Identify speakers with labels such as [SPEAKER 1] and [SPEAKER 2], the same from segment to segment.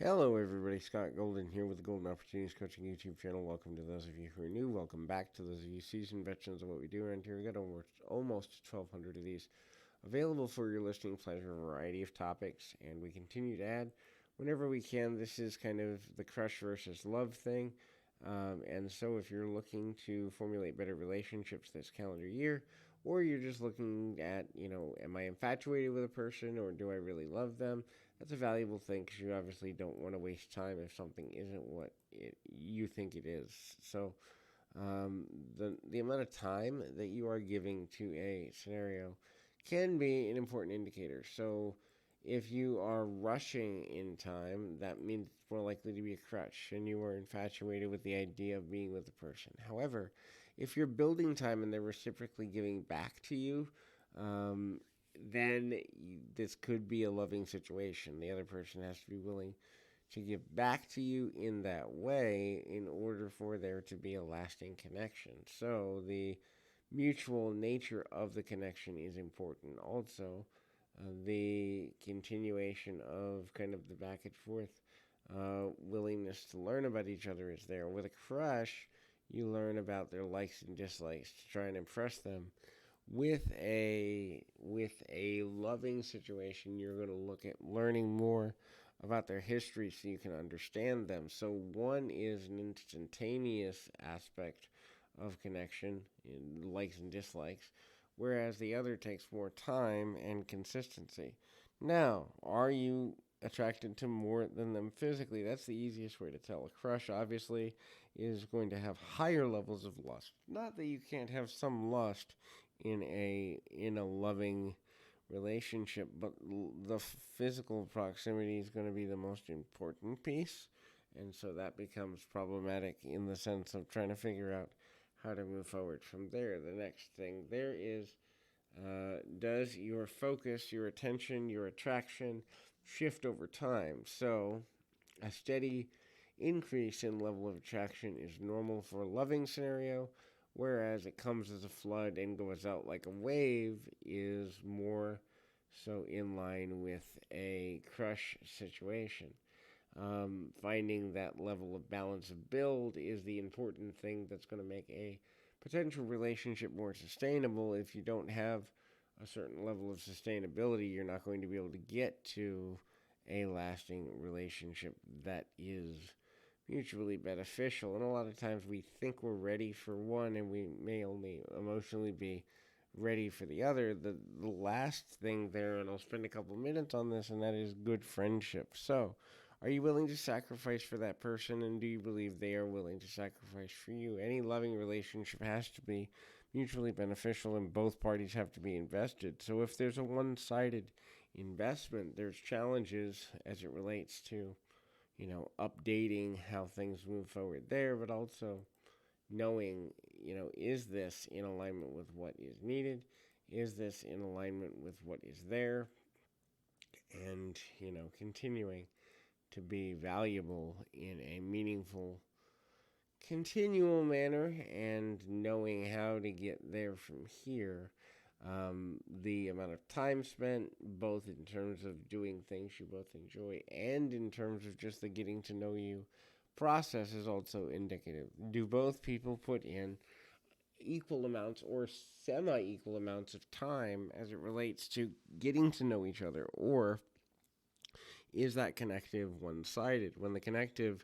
[SPEAKER 1] Hello, everybody. Scott Golden here with the Golden Opportunities Coaching YouTube channel. Welcome to those of you who are new. Welcome back to those of you seasoned veterans of what we do around here. We got almost 1,200 of these available for your listening pleasure, a variety of topics, and we continue to add whenever we can. This is kind of the crush versus love thing. And so if you're looking to formulate better relationships this calendar year, or you're just looking at, am I infatuated with a person or do I really love them? That's a valuable thing because you obviously don't want to waste time if something isn't what you think it is. So the amount of time that you are giving to a scenario can be an important indicator. So if you are rushing in time, that means it's more likely to be a crutch and you are infatuated with the idea of being with the person. However, if you're building time and they're reciprocally giving back to you, then this could be a loving situation. The other person has to be willing to give back to you in that way in order for there to be a lasting connection. So the mutual nature of the connection is important. Also, the continuation of kind of the back and forth willingness to learn about each other is there. With a crush, you learn about their likes and dislikes to try and impress them. With a loving situation, you're going to look at learning more about their history so you can understand them. So one is an instantaneous aspect of connection, in likes and dislikes, whereas the other takes more time and consistency. Now, are you attracted to more than them physically? That's the easiest way to tell. A crush, obviously, is going to have higher levels of lust. Not that you can't have some lust in a loving relationship, but the physical proximity is going to be the most important piece, and so that becomes problematic in the sense of trying to figure out how to move forward from there. The next thing there is, does your focus, your attention, your attraction shift over time? So a steady increase in level of attraction is normal for a loving scenario, whereas it comes as a flood and goes out like a wave is more so in line with a crush situation. Finding that level of balance of build is the important thing that's going to make a potential relationship more sustainable. If you don't have a certain level of sustainability, you're not going to be able to get to a lasting relationship that is mutually beneficial. And a lot of times we think we're ready for one and we may only emotionally be ready for the other. The last thing there, and I'll spend a couple minutes on this, and that is good friendship. So, are you willing to sacrifice for that person, and do you believe they are willing to sacrifice for you? Any loving relationship has to be mutually beneficial, and both parties have to be invested. So if there's a one-sided investment, there's challenges as it relates to, updating how things move forward there, but also knowing, is this in alignment with what is needed? Is this in alignment with what is there? And, continuing to be valuable in a meaningful, continual manner and knowing how to get there from here. The amount of time spent, both in terms of doing things you both enjoy and in terms of just the getting to know you process, is also indicative. Do both people put in equal amounts or semi-equal amounts of time as it relates to getting to know each other, or is that connective one-sided? When the connective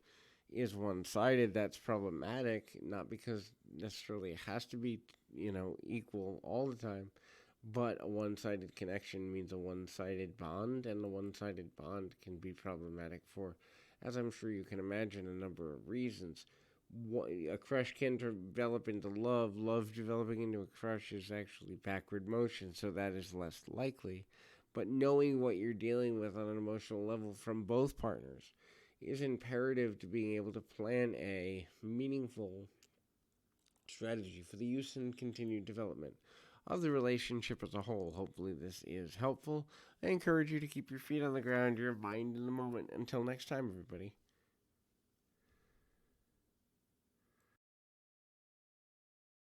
[SPEAKER 1] is one-sided, that's problematic, not because necessarily it has to be, equal all the time, but a one-sided connection means a one-sided bond, and a one-sided bond can be problematic for, as I'm sure you can imagine, a number of reasons. A crush can develop into love. Love developing into a crush is actually backward motion, so that is less likely. But knowing what you're dealing with on an emotional level from both partners is imperative to being able to plan a meaningful strategy for the use and continued development of the relationship as a whole. Hopefully this is helpful. I encourage you to keep your feet on the ground, your mind in the moment. Until next time, everybody.